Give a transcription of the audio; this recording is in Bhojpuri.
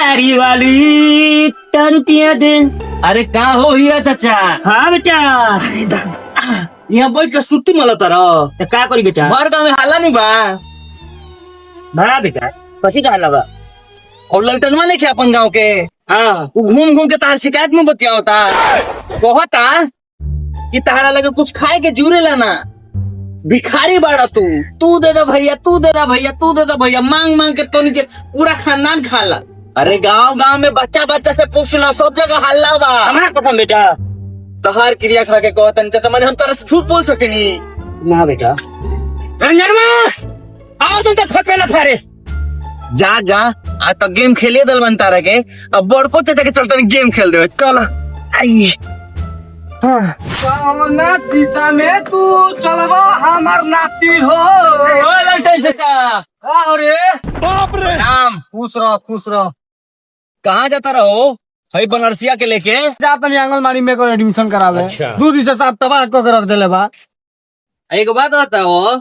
बिहारी वाली रुपया दे। अरे का हो हिया चाचा? हाँ बेटा। अरे दादा यहाँ बैठ के सुट्टी मला तर तो का करी बेटा? घर गाँव में हाला नहीं बा बड़ा बेटा कसी का लगा? और लल्टनवा नहीं क्या अपन गाँव के हाँ वो घूम घूम के तार शिकायत में बतिया होता कहता कि तारा लगे कुछ खाए के जुरे लाना भिखारी बाड़ा तू दे दे भैया, तू दे दे भैया, तू दे दे भैया, मांग मांग के तो के पूरा खानदान खाला। अरे गांव गांव में बच्चा बच्चा से पूछला, सब जगह हल्ला बा। हमारा कसम बेटा। तहार क्रिया खा के कहतन चाचा मैंने हम तरह से झूठ बोल सके नहीं ना बेटा। आओ तुम तो थपेला फारे। जा जा आज तो गेम खेलिए दल बनता रहे के अब बड़को चाचा के चलते गेम खेल दे। चलो आइए दिशा में तू चलवा हमार नाती हो। लल्टन चाचा अरे बाप रे नाम खुश रहो। कहाँ जाता रहो? भाई बनरसिया के लेके जाता नहीं आंगनबाड़ी में एडमिशन करावे। अच्छा। 2 दिन से साहब तबाह कर रख दिले बा। एक बात बताओ